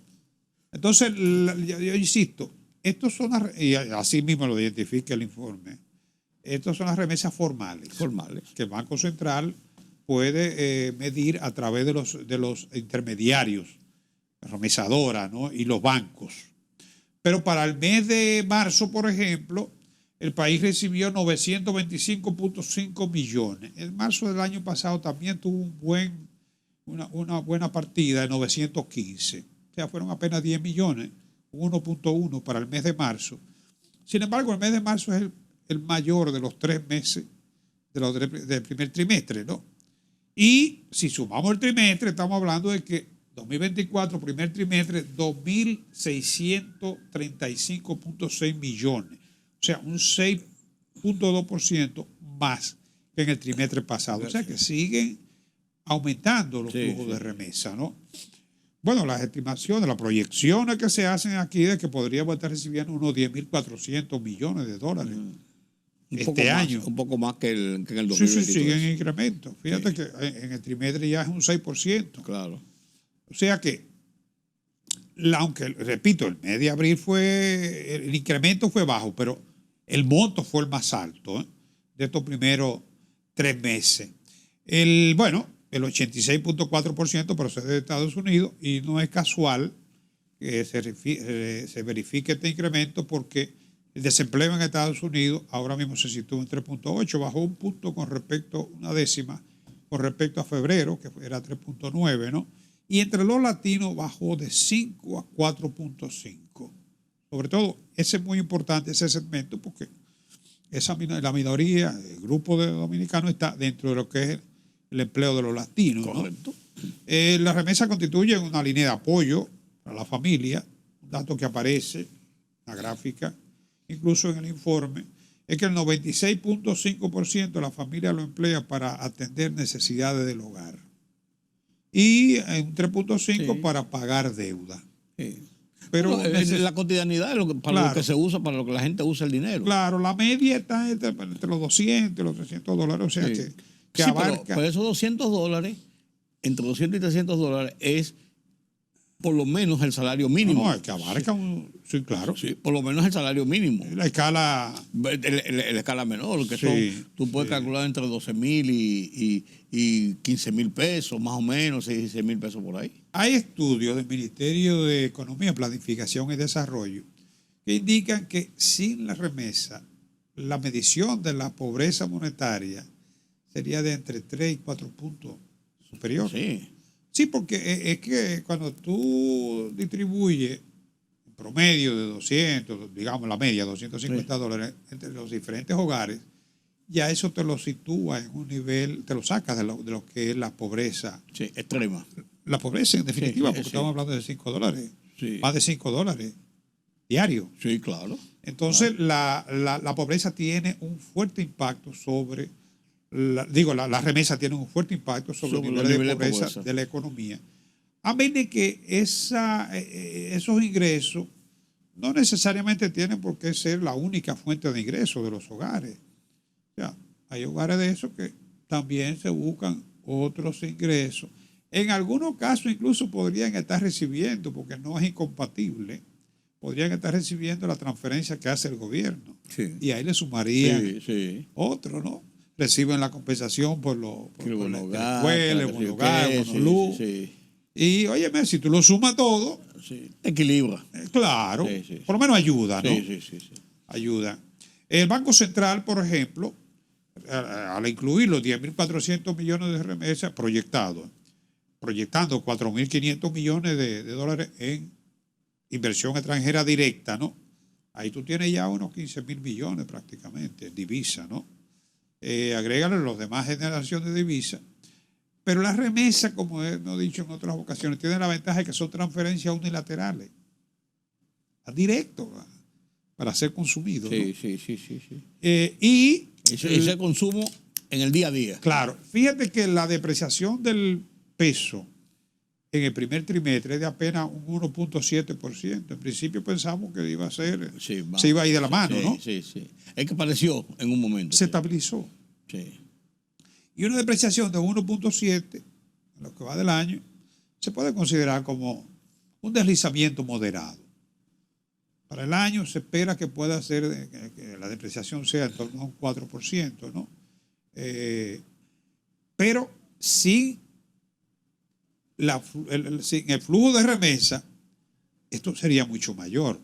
Entonces, yo insisto, estos son y así mismo lo identifica el informe, estas son las remesas formales. Que el Banco Central puede medir a través de los intermediarios, remesadoras, ¿no?, y los bancos. Pero para el mes de marzo, por ejemplo, el país recibió 925.5 millones. En marzo del año pasado también tuvo una buena partida de 915. O sea, fueron apenas 10 millones, 1.1 para el mes de marzo. Sin embargo, el mes de marzo es el mayor de los 3 meses del primer trimestre, ¿no? Y si sumamos el trimestre, estamos hablando de que 2024, primer trimestre, 2.635.6 millones. O sea, un 6.2% más que en el trimestre pasado. O sea, que siguen aumentando los flujos de remesa, ¿no? Bueno, las estimaciones, las proyecciones que se hacen aquí de que podríamos estar recibiendo unos 10.400 millones de dólares este año. Un poco más que en el 2023. Sí, sigue en incremento. Fíjate que en el trimestre ya es un 6%. Claro. O sea que, aunque, repito, el mes de abril el incremento fue bajo, pero el monto fue el más alto de estos primeros 3 meses. El 86.4% procede de Estados Unidos y no es casual que se verifique este incremento porque el desempleo en Estados Unidos ahora mismo se sitúa en 3.8, bajó un punto una décima con respecto a febrero, que era 3.9, ¿no? Y entre los latinos bajó de 5 a 4.5. Sobre todo, ese es muy importante, ese segmento, porque la minoría, el grupo de dominicanos está dentro de lo que es el empleo de los latinos, ¿no? Correcto. La remesa constituye una línea de apoyo para la familia, un dato que aparece en la gráfica, incluso en el informe, es que el 96.5% de la familia lo emplea para atender necesidades del hogar y un 3.5% para pagar deuda. Sí. Pero la cotidianidad lo que se usa, para lo que la gente usa el dinero. Claro, la media está entre los 200 y los 300 dólares, o sea que abarca. Pero esos 200 dólares, entre 200 y 300 dólares, es por lo menos el salario mínimo. No, es que abarca sí, claro. Sí, por lo menos el salario mínimo. La escala. La escala menor, que tú puedes calcular entre 12,000 y 15,000 pesos, más o menos, 16,000 pesos por ahí. Hay estudios del Ministerio de Economía, Planificación y Desarrollo que indican que sin la remesa, la medición de la pobreza monetaria sería de entre 3 y 4 puntos superior. Sí. Sí, porque es que cuando tú distribuyes promedio de 200, digamos la media, $250 entre los diferentes hogares, ya eso te lo sitúa en un nivel, te lo sacas de lo que es la pobreza. Sí, extrema. La pobreza, en definitiva, Sí, porque sí. estamos hablando de $5, Sí. más de $5 diario. Sí, claro. Entonces, la pobreza tiene un fuerte impacto sobre, la remesa tiene un fuerte impacto sobre el nivel de pobreza de la economía. A menos de que esos ingresos no necesariamente tienen por qué ser la única fuente de ingresos de los hogares. O sea, hay hogares de esos que también se buscan otros ingresos. En algunos casos incluso podrían estar recibiendo, porque no es incompatible, podrían estar recibiendo la transferencia que hace el gobierno. Sí. Y ahí le sumarían Sí. otro, ¿no? Reciben la compensación por la escuela, el bonogar, el bonoluz. Sí. Y, óyeme, si tú lo sumas todo, Sí. Equilibra. claro, Sí. por lo menos ayuda, ¿no? Sí. Ayuda. El Banco Central, por ejemplo, al incluir los 10.400 millones de remesas proyectando 4.500 millones de dólares en inversión extranjera directa, ¿no? Ahí tú tienes ya unos 15.000 millones prácticamente en divisa, ¿no? Agrégale los demás generaciones de divisa. Pero las remesas, como hemos dicho en otras ocasiones, tienen la ventaja de que son transferencias unilaterales, directo, para ser consumido. Sí. Y ese consumo en el día a día. claro, fíjate que la depreciación del peso en el primer trimestre es de apenas un 1.7%. En principio pensamos que iba a ser, se iba a ir de la mano, ¿no? Sí. Es que pareció en un momento. Se estabilizó. Sí. Y una depreciación de 1.7 en lo que va del año se puede considerar como un deslizamiento moderado. Para el año se espera que pueda ser, que la depreciación sea en torno a un 4%, ¿no? Pero sin el flujo de remesa, esto sería mucho mayor.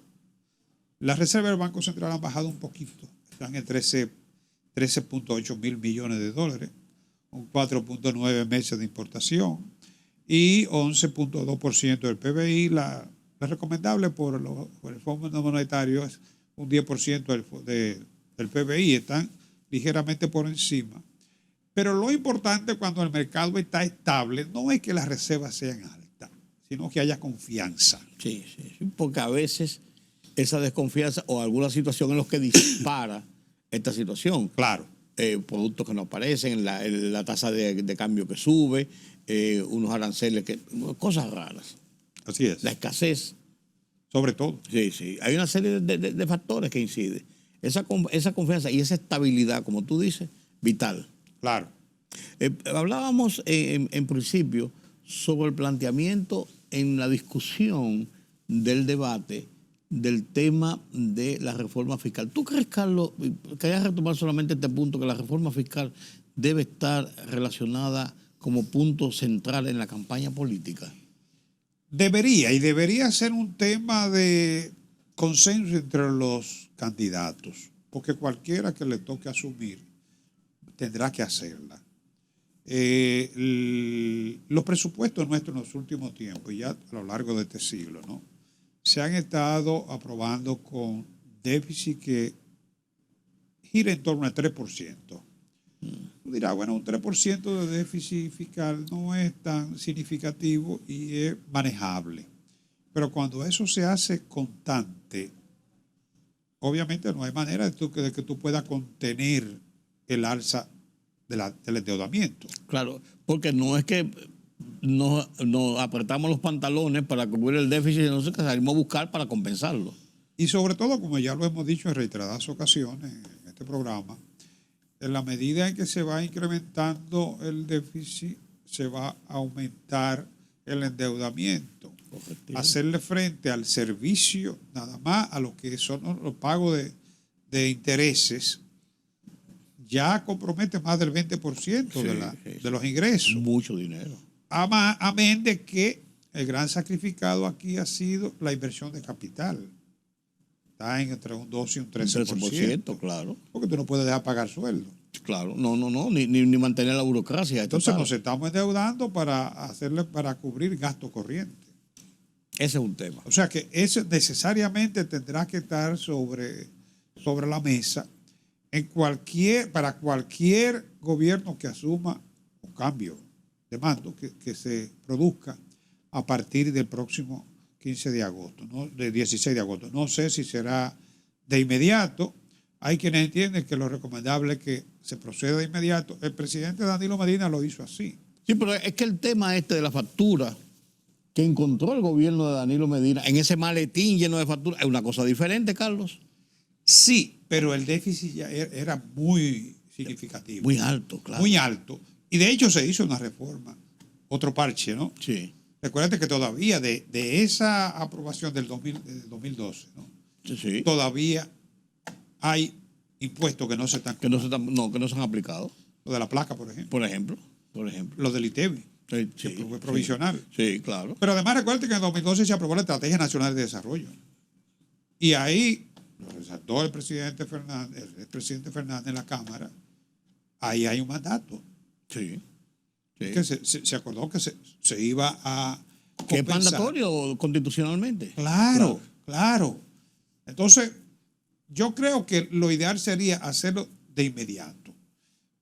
Las reservas del Banco Central han bajado un poquito, están en 13.8 mil millones de dólares, un 4.9 meses de importación y 11.2% del PBI. La recomendable por el Fondo Monetario es un 10% del PBI, están ligeramente por encima. Pero lo importante cuando el mercado está estable no es que las reservas sean altas, sino que haya confianza. Sí, porque a veces esa desconfianza o alguna situación en los que dispara esta situación. Claro. Productos que no aparecen, la tasa de cambio que sube, unos aranceles, cosas raras. Así es. La escasez. Sobre todo. Sí. Hay una serie de factores que inciden. Esa confianza y esa estabilidad, como tú dices, vital. Claro. Hablábamos en principio sobre el planteamiento en la discusión del debate del tema de la reforma fiscal. ¿Tú crees, Carlos, quería retomar solamente este punto, que la reforma fiscal debe estar relacionada como punto central en la campaña política? Debería ser un tema de consenso entre los candidatos, porque cualquiera que le toque asumir tendrá que hacerla. Los presupuestos nuestros en los últimos tiempos, ya a lo largo de este siglo, ¿no?, se han estado aprobando con déficit que gira en torno al 3%. Tú dirás, bueno, un 3% de déficit fiscal no es tan significativo y es manejable. Pero cuando eso se hace constante, obviamente no hay manera de que tú puedas contener el alza del endeudamiento. Claro, porque no es que nos apretamos los pantalones para cubrir el déficit, sino que salimos a buscar para compensarlo. Y sobre todo, como ya lo hemos dicho en reiteradas ocasiones en este programa, en la medida en que se va incrementando el déficit, se va a aumentar el endeudamiento. Hacerle frente al servicio, nada más a lo que son los pagos de intereses, ya compromete más del 20% de los ingresos. Mucho dinero. Amén de que el gran sacrificado aquí ha sido la inversión de capital. Está entre un 12 y un 13%. Claro. Porque tú no puedes dejar pagar sueldo. Claro, no, ni mantener la burocracia. Entonces nos estamos endeudando para cubrir gasto corriente. Ese es un tema. O sea que eso necesariamente tendrá que estar sobre la mesa para cualquier gobierno que asuma un cambio de mando que se produzca a partir del próximo 15 de agosto, ¿no? Del 16 de agosto. No sé si será de inmediato. Hay quienes entienden que lo recomendable es que se proceda de inmediato. El presidente Danilo Medina lo hizo así. Sí, pero es que el tema de la factura que encontró el gobierno de Danilo Medina en ese maletín lleno de facturas es una cosa diferente, Carlos. Sí, pero el déficit ya era muy significativo. Muy alto, claro. Muy alto. Y de hecho se hizo una reforma, otro parche, ¿no? Sí. Recuérdate que todavía de esa aprobación del 2012, ¿no? Sí. Todavía hay impuestos que no se están que no se han aplicado. Lo de la placa, por ejemplo. Por ejemplo. Lo del ITEVI, Sí, que fue provisional. Sí, claro. Pero además recuérdate que en 2012 se aprobó la Estrategia Nacional de Desarrollo. Y ahí lo resaltó el presidente Fernández en la Cámara. Ahí hay un mandato. Sí. Que se acordó que se iba a compensar. Que es mandatorio constitucionalmente. Claro. Entonces, yo creo que lo ideal sería hacerlo de inmediato.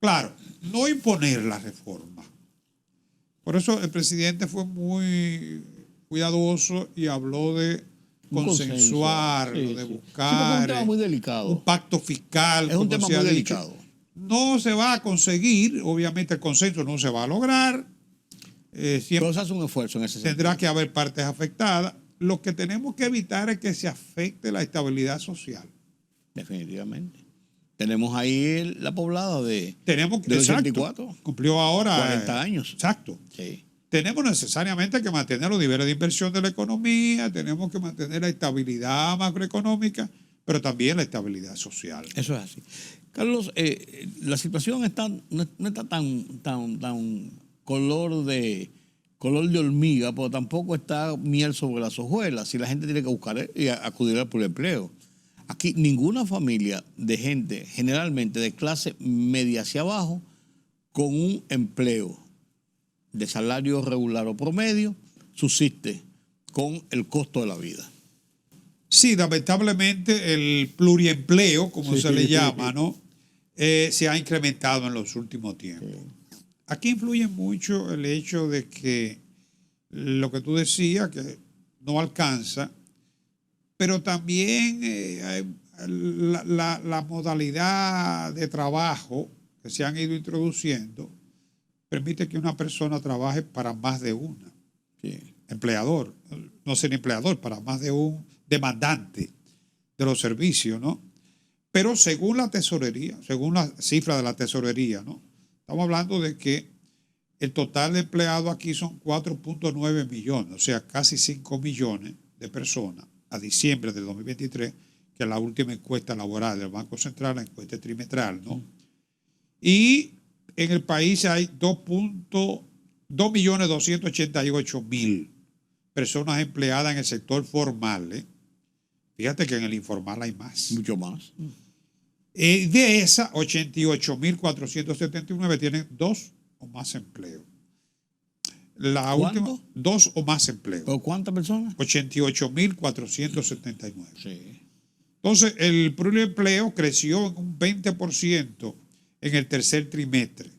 Claro, no imponer la reforma. Por eso el presidente fue muy cuidadoso y habló de consensuarlo, de buscar es un tema muy delicado. un pacto fiscal. Es un tema muy delicado. No se va a conseguir, obviamente el consenso no se va a lograr. Pero se hace un esfuerzo en ese sentido. Tendrá que haber partes afectadas. Lo que tenemos que evitar es que se afecte la estabilidad social. Definitivamente. Tenemos ahí la poblada de del 84. Cumplió ahora 40 años. Exacto. Sí. Tenemos necesariamente que mantener los niveles de inversión de la economía, tenemos que mantener la estabilidad macroeconómica, pero también la estabilidad social. Eso es así. Carlos, la situación no está tan color de hormiga, pero tampoco está miel sobre las hojuelas. Si la gente tiene que buscar y acudir al empleo. Aquí ninguna familia de gente, generalmente de clase media hacia abajo, con un empleo de salario regular o promedio, subsiste con el costo de la vida. Sí, lamentablemente el pluriempleo, como se le llama, ¿no? Se ha incrementado en los últimos tiempos. Sí. Aquí influye mucho el hecho de que lo que tú decías, que no alcanza, pero también la modalidad de trabajo que se han ido introduciendo permite que una persona trabaje para más de una. Sí. Empleador, no ser empleador, para más de un demandante de los servicios, ¿no? Pero según la tesorería, según la cifra de la tesorería, ¿no? Estamos hablando de que el total de empleados aquí son 4.9 millones, o sea, casi 5 millones de personas a diciembre del 2023, que es la última encuesta laboral del Banco Central, la encuesta trimestral, ¿no? Y en el país hay 2.288.000 personas empleadas en el sector formal, ¿eh? Fíjate que en el informal hay más. Mucho más. De esas, 88.479 tienen 2 o más empleos. La última, 2 o más empleos. ¿Pero cuántas personas? 88.479. Sí. Entonces, el pluriempleo creció en un 20% en el tercer trimestre.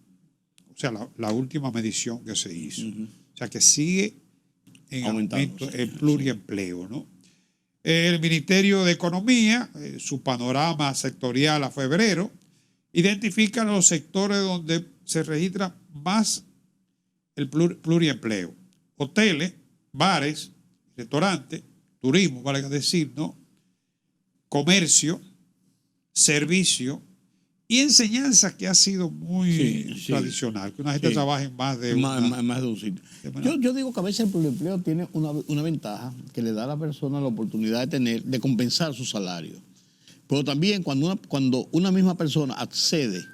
O sea, la última medición que se hizo. O sea, que sigue en aumento el pluriempleo, ¿no? El Ministerio de Economía, su panorama sectorial a febrero, identifica los sectores donde se registra más el pluriempleo. Hoteles, bares, restaurantes, turismo, vale decir, ¿no? Comercio, servicio y enseñanza, que ha sido muy tradicional, que una gente trabaja en más de un sitio. Yo digo que a veces el pluriempleo tiene una ventaja que le da a la persona la oportunidad de compensar su salario. Pero también cuando una misma persona accede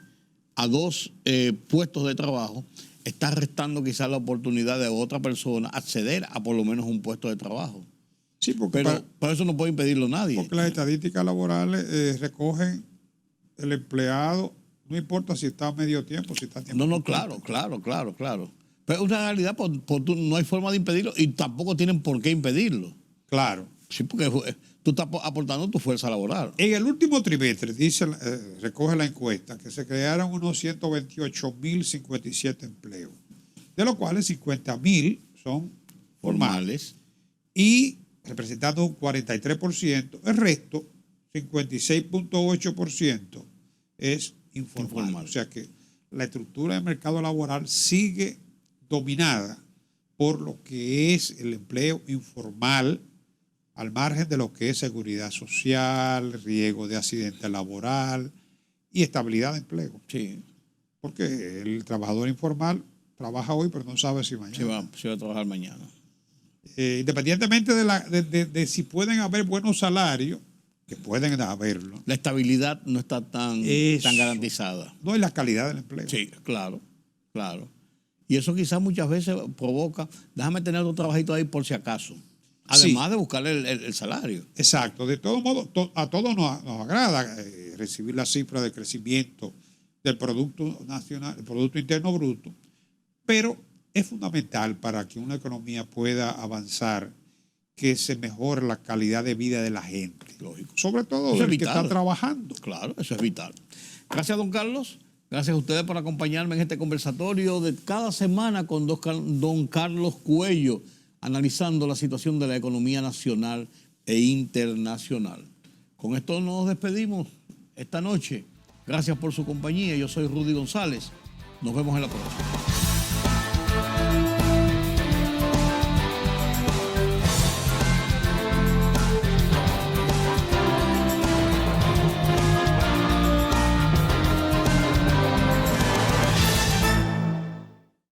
a 2 puestos de trabajo, está restando quizás la oportunidad de otra persona acceder a por lo menos un puesto de trabajo. Sí, porque pero eso no puede impedirlo nadie. Porque las estadísticas laborales recogen el empleado, no importa si está a medio tiempo, si está a tiempo. No, claro. Pero es una realidad, no hay forma de impedirlo y tampoco tienen por qué impedirlo. Claro. Sí, porque tú estás aportando tu fuerza laboral. En el último trimestre, recoge la encuesta, que se crearon unos 128.057 empleos, de los cuales 50.000 son formales y representando un 43%, el resto, 56.8%, es informal. O sea que la estructura del mercado laboral sigue dominada por lo que es el empleo informal, al margen de lo que es seguridad social, riesgo de accidente laboral y estabilidad de empleo. Sí. Porque el trabajador informal trabaja hoy, pero no sabe si mañana. Si va a trabajar mañana. Independientemente de si pueden haber buenos salarios, que pueden haberlo. La estabilidad no está tan garantizada. No, y la calidad del empleo. Sí, claro. Y eso quizás muchas veces provoca, déjame tener otro trabajito ahí por si acaso. Además de buscar el salario. Exacto. De todo modo, a todos nos agrada recibir la cifra de crecimiento del Producto Nacional, el Producto Interno Bruto, pero es fundamental para que una economía pueda avanzar que se mejore la calidad de vida de la gente. Lógico. Sobre todo el que está trabajando. Claro, eso es vital. Gracias, don Carlos. Gracias a ustedes por acompañarme en este conversatorio de cada semana con don Carlos Cuello, analizando la situación de la economía nacional e internacional. Con esto nos despedimos esta noche. Gracias por su compañía. Yo soy Rudy González. Nos vemos en la próxima.